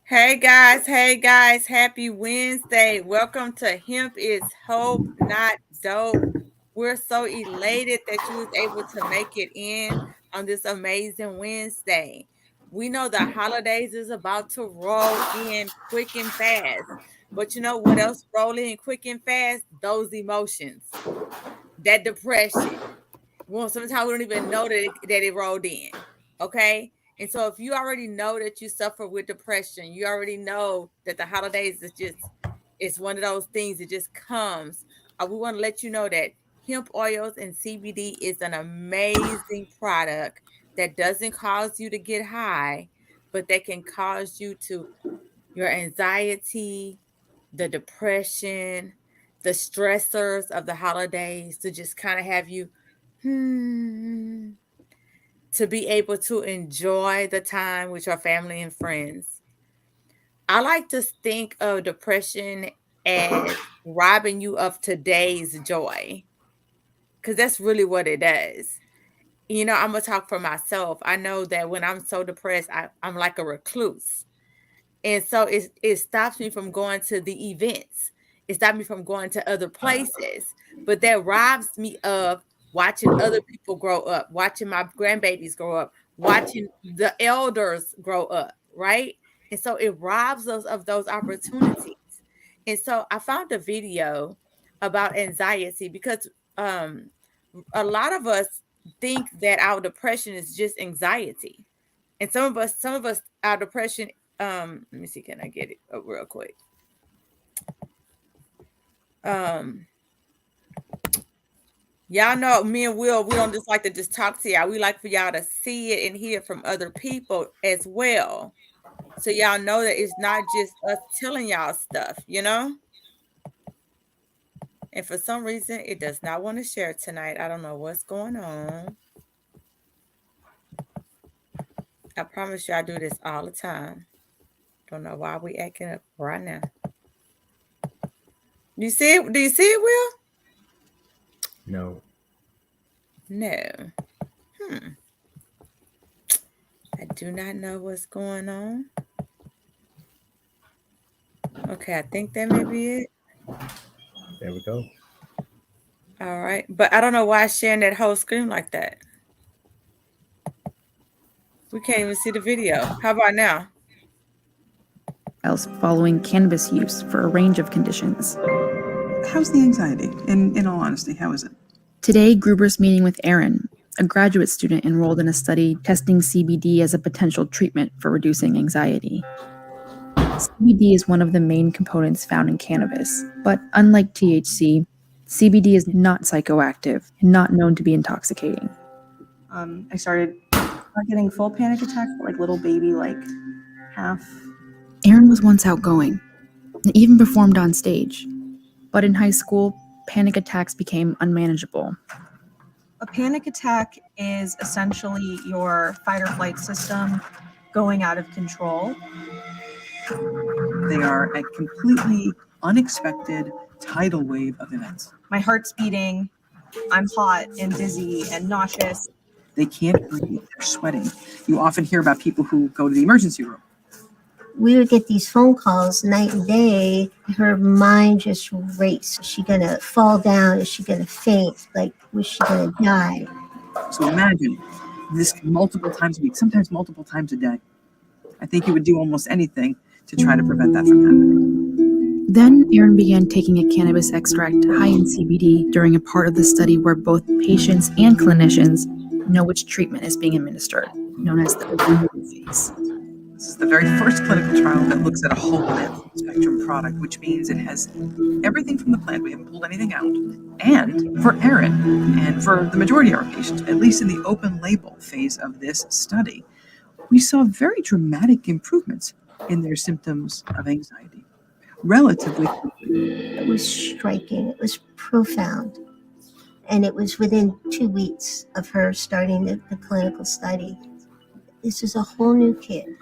Hey guys, happy Wednesday. Welcome to Hemp is Hope, Not Dope. We're so elated that you was able to make it in on this amazing Wednesday. We know the holidays is about to roll in quick and fast. But you know what else roll in quick and fast? Those emotions, that depression. Well, sometimes we don't even know that it rolled in. Okay. And so if you already know that you suffer with depression, you already know that the holidays is just it's one of those things that just comes. We want to let you know that hemp oils and CBD is an amazing product that doesn't cause you to get high, but that can cause you to your anxiety, the depression, the stressors of the holidays to just kind of have you hmm, to be able to enjoy the time with your family and friends. I like to think of depression as robbing you of today's joy because that's really what it does. I'm gonna talk for myself. I know that when I'm so depressed, I'm like a recluse. And so it stops me from going to the events. It stops me from going to other places. But that robs me of watching other people grow up, watching my grandbabies grow up, watching the elders grow up, right? And so it robs us of those opportunities. And so I found a video about anxiety because um a lot of us think that our depression is just anxiety. And some of us, our depression, let me see, can I get it up real quick? Um, y'all know me and Will, we don't just like to just talk to y'all. We like for y'all to see it and hear from other people as well. So y'all know that it's not just us telling y'all stuff. And for some reason, it does not want to share tonight. I don't know what's going on. I promise you I do this all the time. Don't know why we acting up right now. You see it? Do you see it, Will? No. No. I do not know what's going on. Okay, I think that may be it. There we go. All right. But I don't know why it's sharing that whole screen like that. We can't even see the video. How about now? Following cannabis use for a range of conditions. How's the anxiety? In all honesty, how is it? Today, Gruber's meeting with Aaron, a graduate student enrolled in a study testing CBD as a potential treatment for reducing anxiety. CBD is one of the main components found in cannabis, but unlike THC, CBD is not psychoactive and not known to be intoxicating. I started not getting full panic attacks, but like little baby, like half. Aaron was once outgoing and even performed on stage. But in high school, panic attacks became unmanageable. A panic attack is essentially your fight or flight system going out of control. They are a completely unexpected tidal wave of events. My heart's beating, I'm hot and dizzy and nauseous. They can't breathe, they're sweating. You often hear about people who go to the emergency room. We would get these phone calls night and day. Her mind just raced. Is she gonna fall down? Is she gonna faint? Like, was she gonna die? So imagine this multiple times a week, sometimes multiple times a day. I think you would do almost anything to try to prevent that from happening. Then Aaron began taking a cannabis extract high in CBD during a part of the study where both patients and clinicians know which treatment is being administered, known as the review phase. This is the very first clinical trial that looks at a whole plant spectrum product, which means it has everything from the plant. We haven't pulled anything out. And for Aaron, and for the majority of our patients, at least in the open label phase of this study, we saw very dramatic improvements in their symptoms of anxiety, relatively quickly. It was striking. It was profound. And it was within 2 weeks of her starting the clinical study. This is a whole new kid.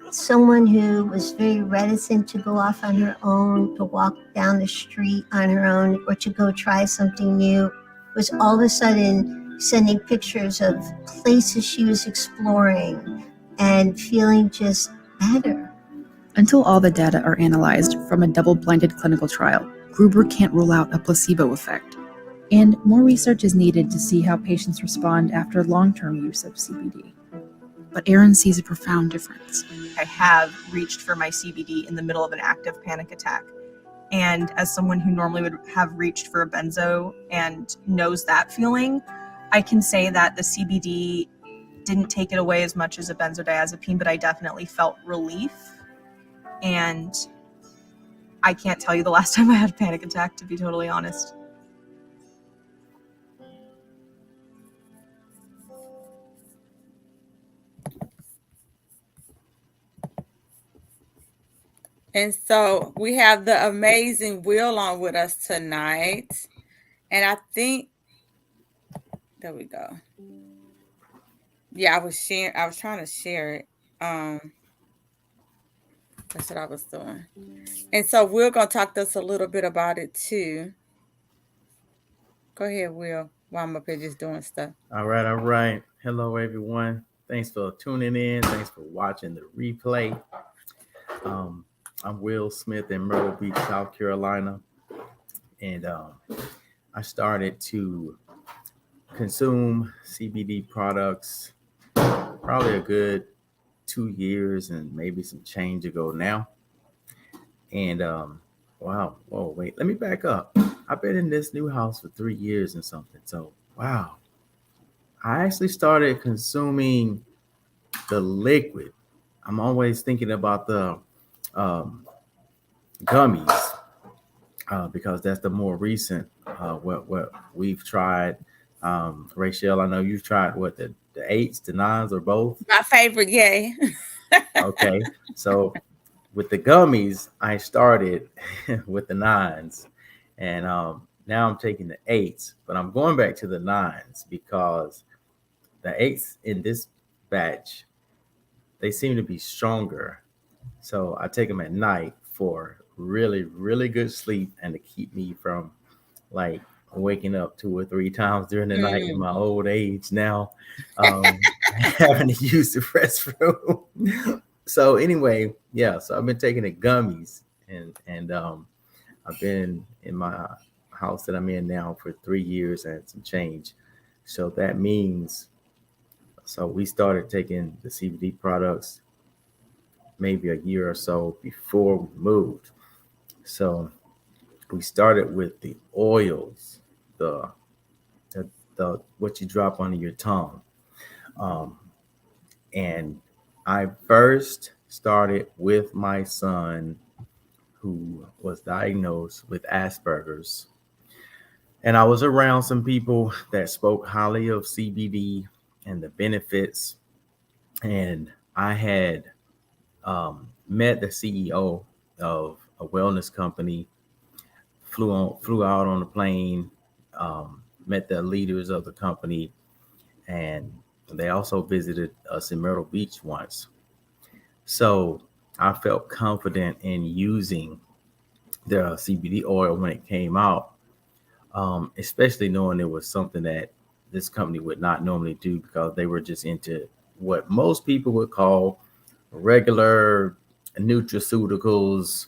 Someone who was very reticent to go off on her own, to walk down the street on her own, or to go try something new, was all of a sudden sending pictures of places she was exploring and feeling just better. Until all the data are analyzed from a double-blinded clinical trial, Gruber can't rule out a placebo effect. And more research is needed to see how patients respond after long-term use of CBD. But Erin sees a profound difference. I have reached for my CBD in the middle of an active panic attack. And as someone who normally would have reached for a benzo and knows that feeling, I can say that the CBD didn't take it away as much as a benzodiazepine, but I definitely felt relief. And I can't tell you the last time I had a panic attack, to be totally honest. And so we have the amazing Will on with us tonight. And I think, there we go. Yeah, I was trying to share it. That's what I was doing. And so Will gonna talk to us a little bit about it too. Go ahead, Will, while I'm up here just doing stuff. All right. Hello, everyone. Thanks for tuning in. Thanks for watching the replay. I'm Will Smith in Myrtle Beach, South Carolina. And I started to consume CBD products probably a good 2 years and maybe some change ago now. And wow, whoa, wait, let me back up. I've been in this new house for 3 years and something. So wow, I actually started consuming the liquid. I'm always thinking about the gummies because that's the more recent what we've tried. Rachel, I know you've tried what the 8s, the 9s, or both. My favorite, yay. Okay, so with the gummies, I started with the 9s, and now I'm taking the 8s, but I'm going back to the 9s because the 8s in this batch, they seem to be stronger. So I take them at night for really, really good sleep and to keep me from like waking up 2 or 3 times during the night in my old age now, having to use the restroom. So anyway, yeah, so I've been taking the gummies and I've been in my house that I'm in now for 3 years and some change. So that means, so we started taking the CBD products maybe a year or so before we moved. So we started with the oils, the what you drop under your tongue. And I first started with my son who was diagnosed with Asperger's. And I was around some people that spoke highly of CBD and the benefits. And I had met the CEO of a wellness company, flew out on a plane, met the leaders of the company, and they also visited us in Myrtle Beach once. So I felt confident in using the CBD oil when it came out, especially knowing it was something that this company would not normally do because they were just into what most people would call regular nutraceuticals,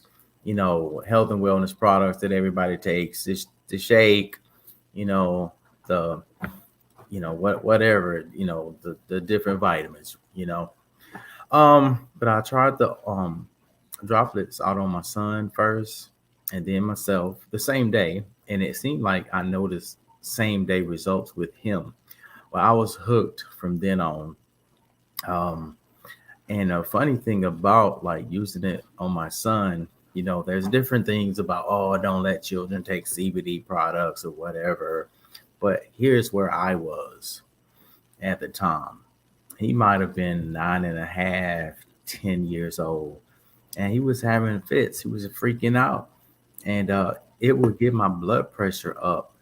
health and wellness products that everybody takes, the shake, the, whatever, the different vitamins, but I tried the droplets out on my son first and then myself the same day. And it seemed like I noticed same day results with him. Well, I was hooked from then on. And a funny thing about like using it on my son, there's different things about, oh, don't let children take CBD products or whatever. But here's where I was at the time. He might have been 9.5, 10 years old. And he was having fits. He was freaking out. And it would get my blood pressure up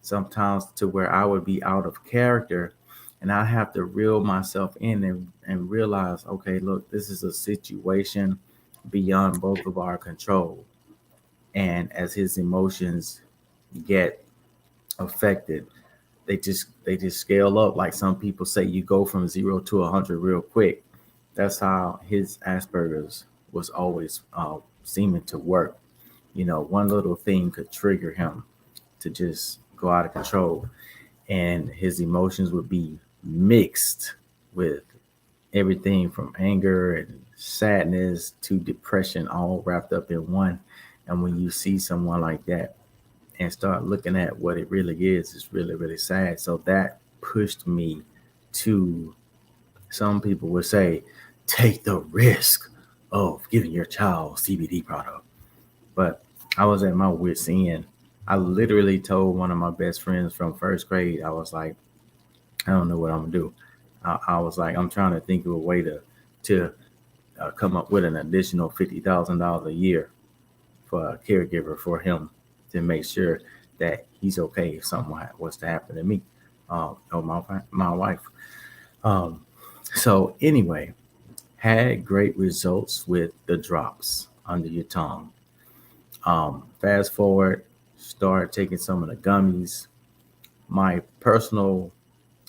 sometimes to where I would be out of character. And I have to reel myself in and realize, okay, look, this is a situation beyond both of our control. And as his emotions get affected, they just scale up. Like some people say, you go from 0 to 100 real quick. That's how his Asperger's was always seeming to work. One little thing could trigger him to just go out of control, and his emotions would be mixed with everything from anger and sadness to depression, all wrapped up in one. And when you see someone like that and start looking at what it really is, it's really, really sad. So that pushed me to, some people would say, take the risk of giving your child CBD product. But I was at my wit's end. I literally told one of my best friends from first grade, I was like, I don't know what I'm gonna do. I was like, I'm trying to think of a way to come up with an additional $50,000 a year for a caregiver for him to make sure that he's okay if something was to happen to me, or my wife. Um, so anyway, had great results with the drops under your tongue. Fast forward, start taking some of the gummies. My personal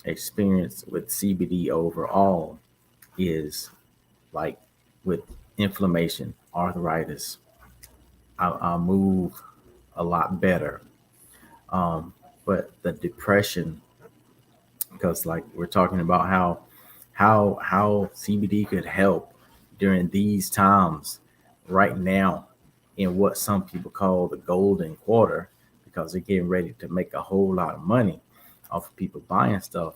experience with CBD overall is like with inflammation, arthritis. I move a lot better. But the depression, because like we're talking about how CBD could help during these times right now in what some people call the golden quarter, because they're getting ready to make a whole lot of money off of people buying stuff.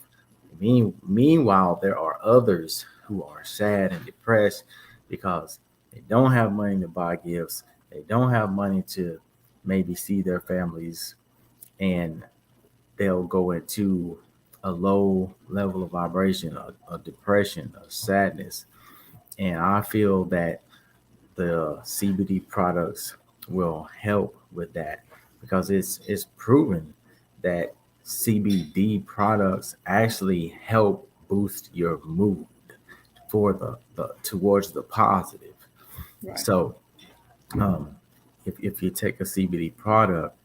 Meanwhile, there are others who are sad and depressed because they don't have money to buy gifts. They don't have money to maybe see their families, and they'll go into a low level of vibration, a depression, a sadness. And I feel that the CBD products will help with that, because it's proven that CBD products actually help boost your mood for the towards the positive. Right. So um, if you take a CBD product,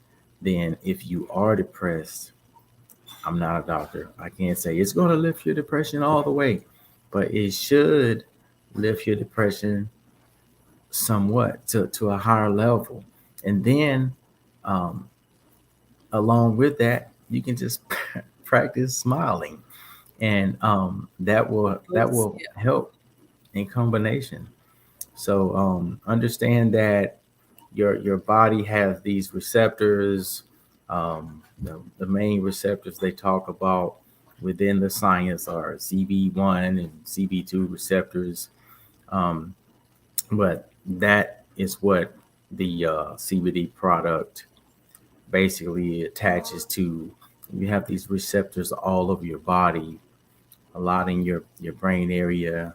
then if you are depressed, I'm not a doctor. I can't say it's going to lift your depression all the way, but it should lift your depression somewhat to a higher level. And then um, along with that, you can just practice smiling, and that Oops, will help in combination. So understand that your body has these receptors. The main receptors they talk about within the science are CB1 and CB2 receptors. Um, but that is what the CBD product basically attaches to. You have these receptors all over your body, a lot in your brain area,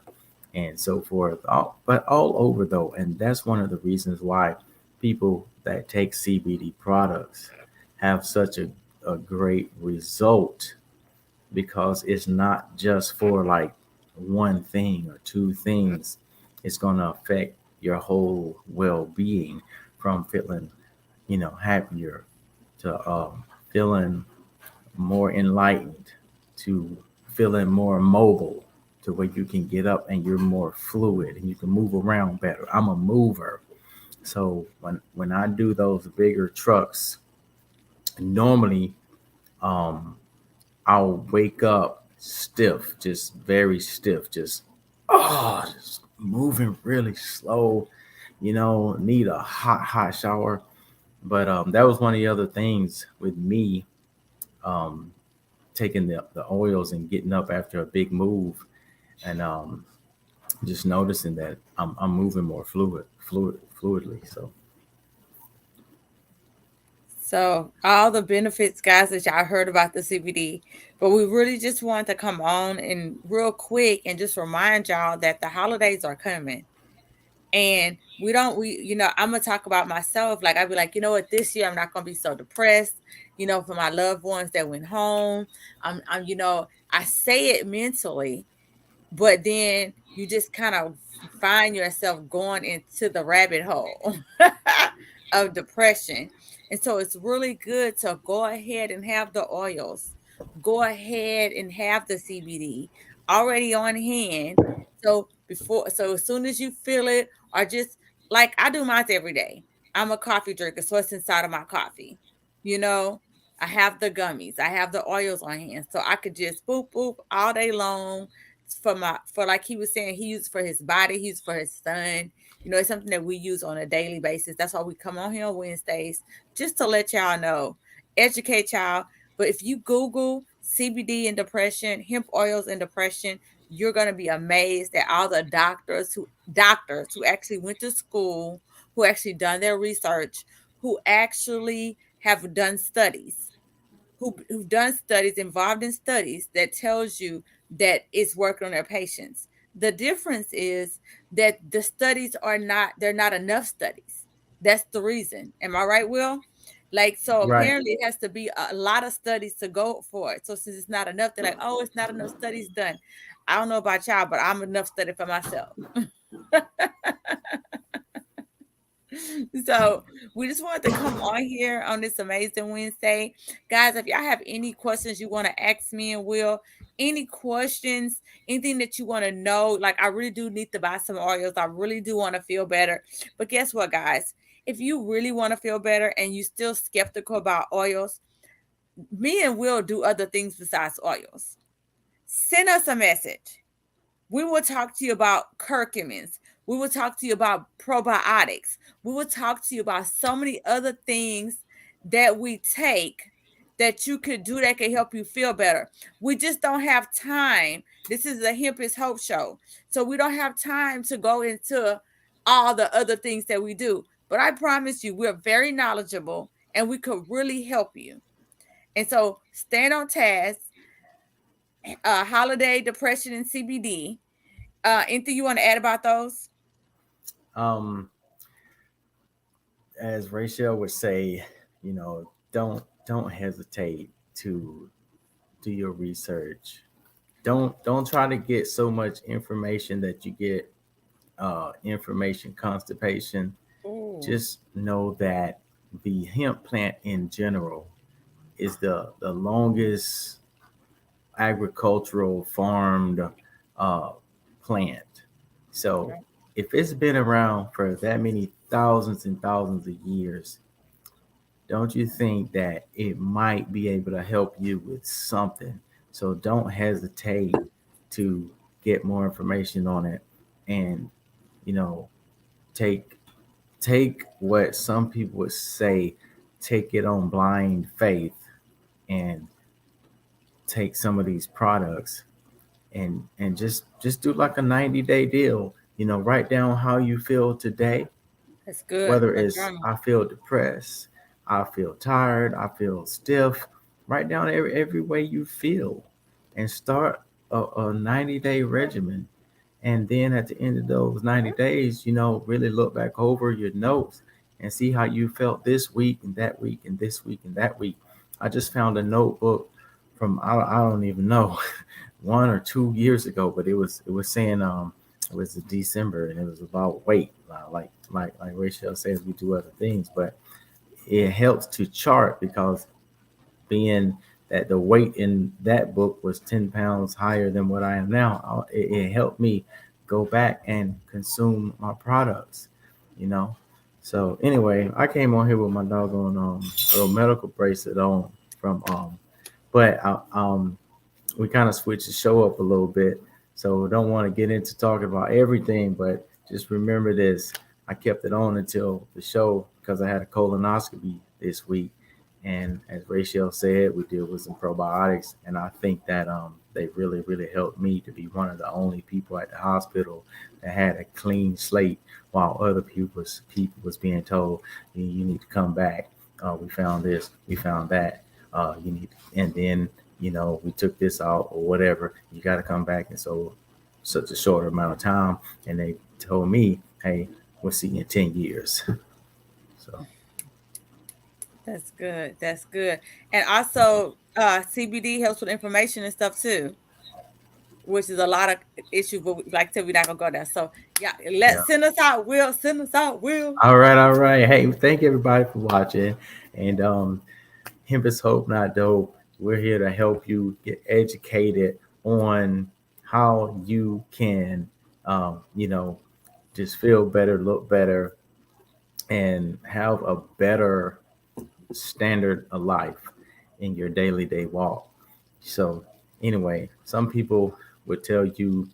and so forth. But all over though, and that's one of the reasons why people that take CBD products have such a great result, because it's not just for like one thing or two things. It's going to affect your whole well-being, from feeling happier to feeling more enlightened to feeling more mobile, to where you can get up and you're more fluid and you can move around better. I'm a mover. So when I do those bigger trucks, normally um, I'll wake up stiff, just very stiff, just moving really slow, need a hot shower. But that was one of the other things with me, um, taking the oils and getting up after a big move, and just noticing that I'm moving more fluidly. So So all the benefits, guys, that y'all heard about the CBD, but we really just wanted to come on and real quick and just remind y'all that the holidays are coming. And we don't, I'm gonna talk about myself. Like I'd be like, you know what, this year I'm not gonna be so depressed, for my loved ones that went home. I say it mentally, but then you just kind of find yourself going into the rabbit hole of depression. And so it's really good to go ahead and have the oils, go ahead and have the CBD already on hand, So as soon as you feel it, or just like I do mine every day. I'm a coffee drinker, so it's inside of my coffee. You know, I have the gummies, I have the oils on hand, so I could just boop boop all day long for like he was saying, he used for his body, he used for his son. You know, it's something that we use on a daily basis. That's why we come on here on Wednesdays, just to let y'all know, educate y'all. But if you Google CBD and depression, hemp oils and depression, you're going to be amazed at all the doctors who actually went to school, who actually done their research, who actually have done studies, who've done studies, involved in studies that tells you that it's working on their patients. The difference is that the studies are not, they're not enough studies. That's the reason. Am I right, Will? Like, so Right. apparently it has to be a lot of studies to go for it. So since it's not enough, they're like, oh, it's not enough studies done. I don't know about y'all, but I'm enough study for myself. So we just wanted to come on here on this amazing Wednesday. Guys, if y'all have any questions you want to ask me and Will, any questions, anything that you want to know, like I really do need to buy some oils. I really do want to feel better. But guess what, guys? If you really want to feel better and you still skeptical about oils, me and Will do other things besides oils. Send us a message. We will talk to you about curcumins. We will talk to you about probiotics. We will talk to you about so many other things that we take that you could do that can help you feel better. We just don't have time. This is the Hemp is Hope show. So we don't have time to go into all the other things that we do. But I promise you, we're very knowledgeable and we could really help you. And so stand on task, holiday depression and CBD. Anything you want to add about those? Um, as Rachel would say, don't hesitate to do your research. Don't try to get so much information that you get information constipation. Oh, Just know that the hemp plant in general is the longest agricultural farmed uh, plant. So okay. if it's been around for that many thousands and thousands of years, don't you think that it might be able to help you with something? So don't hesitate to get more information on it, and you know take take what some people would say, take it on blind faith, and take some of these products and just do like a 90-day deal. Write down how you feel today, That's good. whether A it's journal. I feel depressed, I feel tired, I feel stiff. Write down every way you feel and start a 90-day regimen. And then at the end of those 90 days, really look back over your notes and see how you felt this week and that week and this week and that week. I just found a notebook from I don't even know 1 or 2 years ago, but it was saying it was December and it was about weight. Like Rachel says, we do other things, but it helps to chart because being that the weight in that book was 10 pounds higher than what I am now, it helped me go back and consume my products, you know. So anyway, I came on here with my doggone little medical bracelet on from but we kind of switched the show up a little bit. So don't want to get into talking about everything, but just remember this. I kept it on until the show because I had a colonoscopy this week. And as Rachel said, we deal with some probiotics. And I think that they really, really helped me to be one of the only people at the hospital that had a clean slate while other people was being told, you need to come back. We found this, we found that. You need, and then we took this out or whatever. You got to come back. And so, such a short amount of time. And they told me, hey, we'll see you in 10 years. So, That's good. That's good. And also, CBD helps with information and stuff too, which is a lot of issues. But like I said, we're not gonna go there. So yeah, yeah. let's send us out. Will send us out. Will. All right. All right. Hey, thank everybody for watching. And Hemp is Hope, Not Dope. We're here to help you get educated on how you can you know, just feel better, look better, and have a better standard of life in your daily day walk. So, anyway, some people would tell you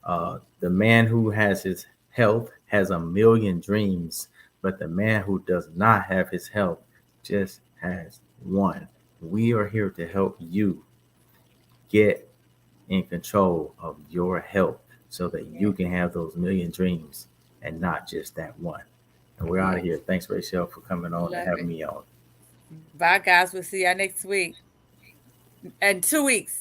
the man who has his health has a million dreams, but the man who does not have his health just has one. We are here to help you get in control of your health so that you can have those million dreams and not just that one. And we're out of here. Thanks, Rachel, for coming on and Love having it. me on. Bye, guys. We'll see y'all next week. And 2 weeks.